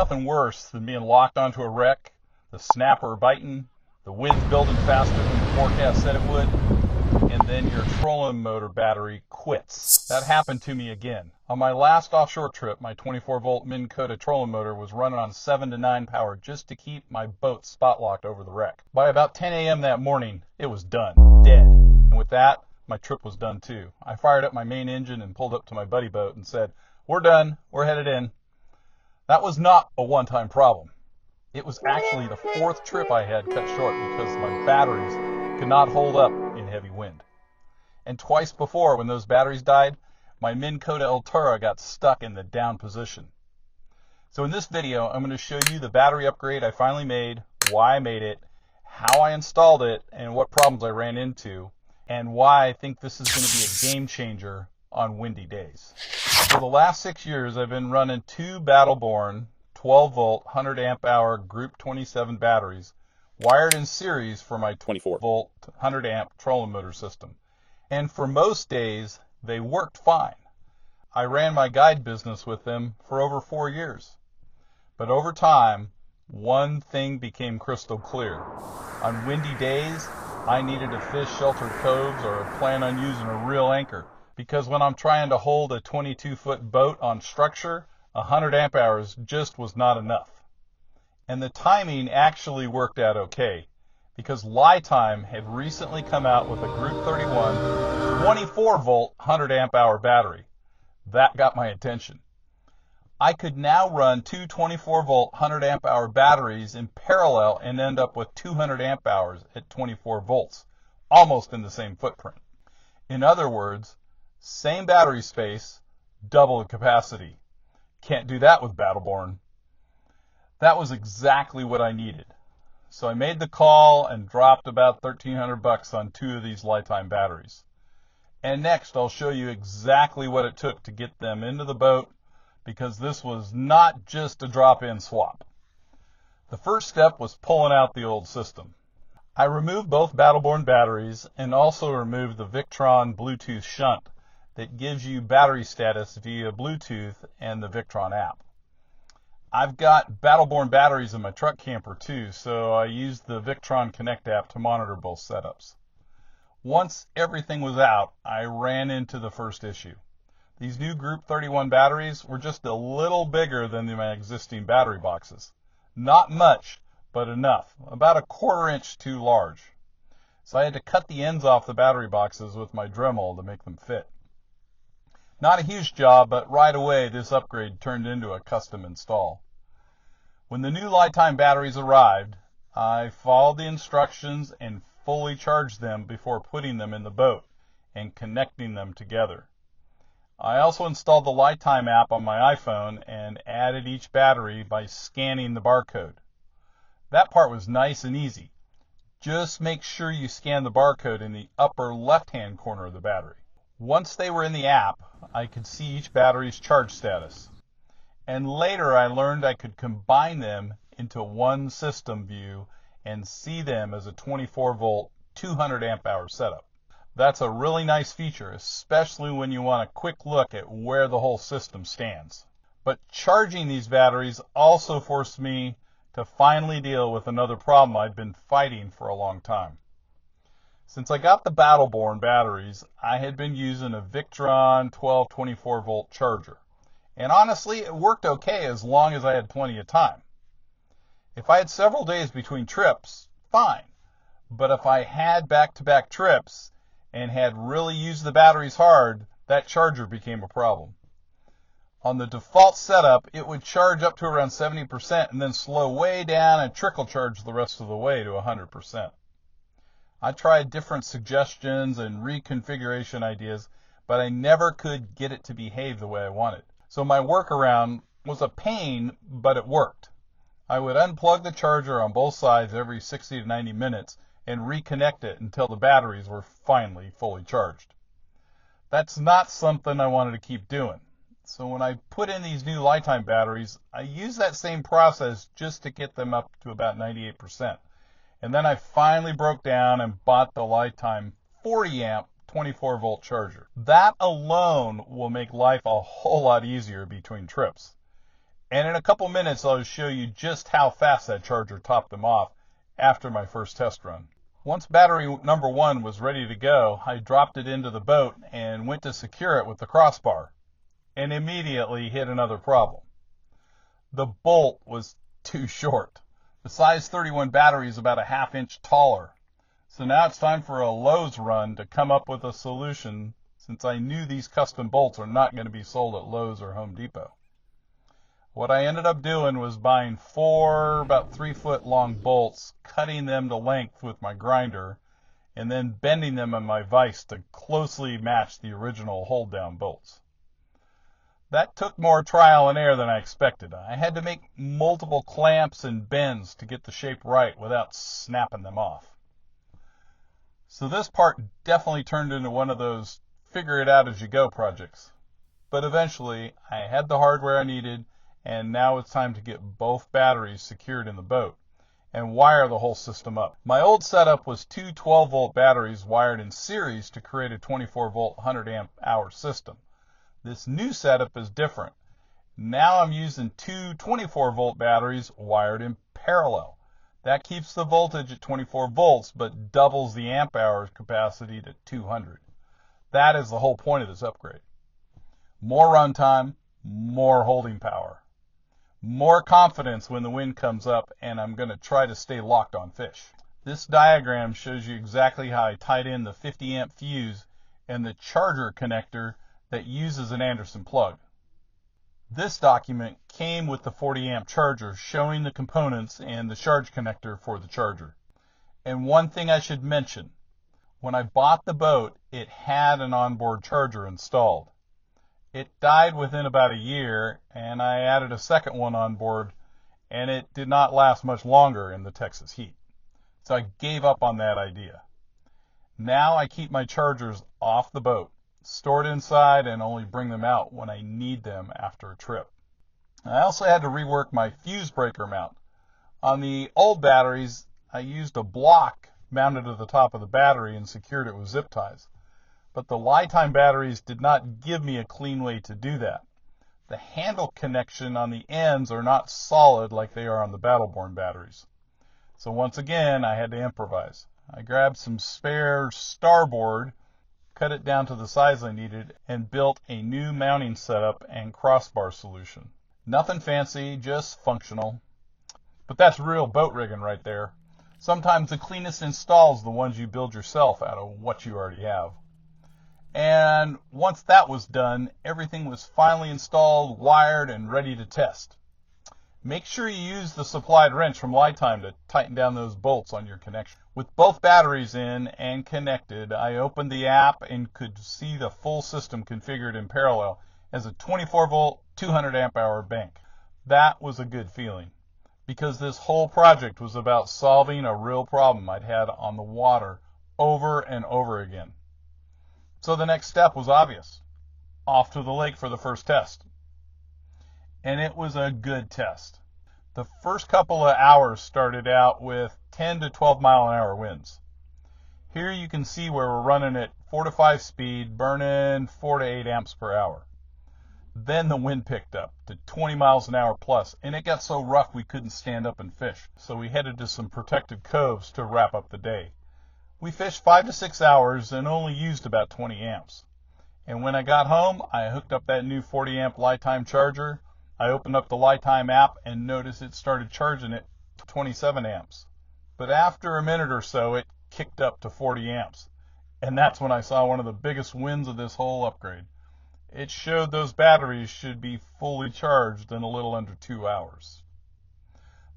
nothing worse than being locked onto a wreck, the snapper biting, the wind's building faster than the forecast said it would, and then your trolling motor battery quits. That happened to me again. On my last offshore trip, my 24-volt Minn Kota trolling motor was running on 7 to 9 power just to keep my boat spot locked over the wreck. By about 10 a.m. that morning, it was done, dead. And with that, my trip was done too. I fired up my main engine and pulled up to my buddy boat and said, "We're done, we're headed in." That was not a one-time problem. It was actually the 4th trip I had cut short because my batteries could not hold up in heavy wind. And twice before, when those batteries died, my Minn Kota Ultra got stuck in the down position. So in this video, I'm going to show you the battery upgrade I finally made, why I made it, how I installed it, and what problems I ran into, and why I think this is going to be a game changer on windy days. For the last 6 years, I've been running 2 Battle-Born 12-volt 100 amp hour Group 27 batteries wired in series for my 24-volt 100 amp trolling motor system. And for most days, they worked fine. I ran my guide business with them for over 4 years. But over time, one thing became crystal clear. On windy days, I needed to fish sheltered coves or plan on using a real anchor, because when I'm trying to hold a 22-foot boat on structure, 100 amp hours just was not enough. And the timing actually worked out okay, because LiTime had recently come out with a Group 31 24-volt 100 amp hour battery. That got my attention. I could now run 2 24-volt 100 amp hour batteries in parallel and end up with 200 amp hours at 24 volts, almost in the same footprint. In other words, same battery space, double the capacity. Can't do that with Battle-Born. That was exactly what I needed. So I made the call and dropped about $1,300 on 2 of these LiTime batteries. And next I'll show you exactly what it took to get them into the boat, because this was not just a drop-in swap. The first step was pulling out the old system. I removed both Battle-Born batteries and also removed the Victron Bluetooth shunt that gives you battery status via Bluetooth and the Victron app. I've got Battle-Born batteries in my truck camper too, so I used the Victron Connect app to monitor both setups. Once everything was out, I ran into the first issue. These new Group 31 batteries were just a little bigger than my existing battery boxes. Not much, but enough, about a 1/4 inch too large. So I had to cut the ends off the battery boxes with my Dremel to make them fit. Not a huge job, but right away this upgrade turned into a custom install. When the new LiTime batteries arrived, I followed the instructions and fully charged them before putting them in the boat and connecting them together. I also installed the LiTime app on my iPhone and added each battery by scanning the barcode. That part was nice and easy. Just make sure you scan the barcode in the upper left-hand corner of the battery. Once they were in the app, I could see each battery's charge status. And later I learned I could combine them into one system view and see them as a 24-volt 200 amp hour setup. That's a really nice feature, especially when you want a quick look at where the whole system stands. But charging these batteries also forced me to finally deal with another problem I'd been fighting for a long time. Since I got the Battle-Born batteries, I had been using a Victron 12 24-volt charger. And honestly, it worked okay as long as I had plenty of time. If I had several days between trips, fine. But if I had back-to-back trips and had really used the batteries hard, that charger became a problem. On the default setup, it would charge up to around 70% and then slow way down and trickle charge the rest of the way to 100%. I tried different suggestions and reconfiguration ideas, but I never could get it to behave the way I wanted. So my workaround was a pain, but it worked. I would unplug the charger on both sides every 60 to 90 minutes and reconnect it until the batteries were finally fully charged. That's not something I wanted to keep doing. So when I put in these new LiTime batteries, I used that same process just to get them up to about 98%. And then I finally broke down and bought the LiTime 40 amp 24-volt charger. That alone will make life a whole lot easier between trips. And in a couple minutes, I'll show you just how fast that charger topped them off after my first test run. Once battery number 1 was ready to go, I dropped it into the boat and went to secure it with the crossbar, and immediately hit another problem. The bolt was too short. The size 31 battery is about a ½ inch taller. So now it's time for a Lowe's run to come up with a solution, since I knew these custom bolts are not going to be sold at Lowe's or Home Depot. What I ended up doing was buying 4 about 3-foot long bolts, cutting them to length with my grinder, and then bending them in my vise to closely match the original hold down bolts. That took more trial and error than I expected. I had to make multiple clamps and bends to get the shape right without snapping them off. So this part definitely turned into one of those figure it out as you go projects. But eventually I had the hardware I needed, and now it's time to get both batteries secured in the boat and wire the whole system up. My old setup was 2 12-volt batteries wired in series to create a 24-volt 100-amp-hour system. This new setup is different. Now I'm using 2 24-volt batteries wired in parallel. That keeps the voltage at 24 volts, but doubles the amp hour capacity to 200. That is the whole point of this upgrade. More runtime, more holding power, more confidence when the wind comes up, and I'm going to try to stay locked on fish. This diagram shows you exactly how I tied in the 50 amp fuse and the charger connector that uses an Anderson plug. This document came with the 40 amp charger showing the components and the charge connector for the charger. And one thing I should mention, when I bought the boat, it had an onboard charger installed. It died within about a year, and I added a second one on board, and it did not last much longer in the Texas heat. So I gave up on that idea. Now I keep my chargers off the boat, stored inside, and only bring them out when I need them after a trip. I also had to rework my fuse breaker mount. On the old batteries, I used a block mounted to the top of the battery and secured it with zip ties. But the LiTime batteries did not give me a clean way to do that. The handle connection on the ends are not solid like they are on the Battleborn batteries. So once again, I had to improvise. I grabbed some spare starboard, cut it down to the size I needed, and built a new mounting setup and crossbar solution. Nothing fancy, just functional. But that's real boat rigging right there. Sometimes the cleanest installs the ones you build yourself out of what you already have. And once that was done, everything was finally installed, wired, and ready to test. Make sure you use the supplied wrench from LiTime to tighten down those bolts on your connection. With both batteries in and connected, I opened the app and could see the full system configured in parallel as a 24-volt, 200-amp-hour bank. That was a good feeling, because this whole project was about solving a real problem I'd had on the water over and over again. So the next step was obvious. Off to the lake for the first test. And it was a good test. The first couple of hours started out with 10 to 12 mile an hour winds. Here you can see where we're running at 4 to 5 speed, burning 4 to 8 amps per hour. Then the wind picked up to 20 miles an hour plus, and it got so rough we couldn't stand up and fish. So we headed to some protected coves to wrap up the day. We fished 5 to 6 hours and only used about 20 amps. And when I got home, I hooked up that new 40 amp LiTime charger. I opened up the LiTime app and noticed it started charging it to 27 amps. But after a minute or so, it kicked up to 40 amps. And that's when I saw one of the biggest wins of this whole upgrade. It showed those batteries should be fully charged in a little under 2 hours.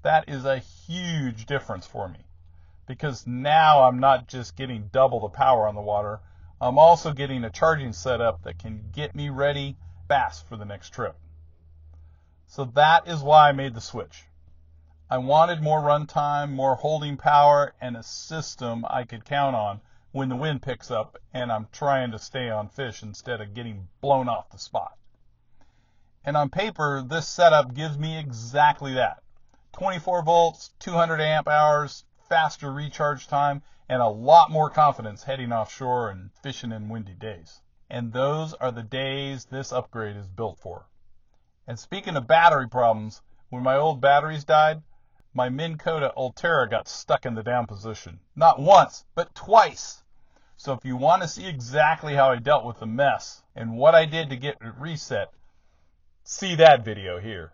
That is a huge difference for me, because now I'm not just getting double the power on the water, I'm also getting a charging setup that can get me ready fast for the next trip. So that is why I made the switch. I wanted more runtime, more holding power, and a system I could count on when the wind picks up and I'm trying to stay on fish instead of getting blown off the spot. And on paper, this setup gives me exactly that. 24 volts, 200 amp hours, faster recharge time, and a lot more confidence heading offshore and fishing in windy days. And those are the days this upgrade is built for. And speaking of battery problems, when my old batteries died, my Minn Kota Ultera got stuck in the down position. Not once, but twice. So if you want to see exactly how I dealt with the mess and what I did to get it reset, see that video here.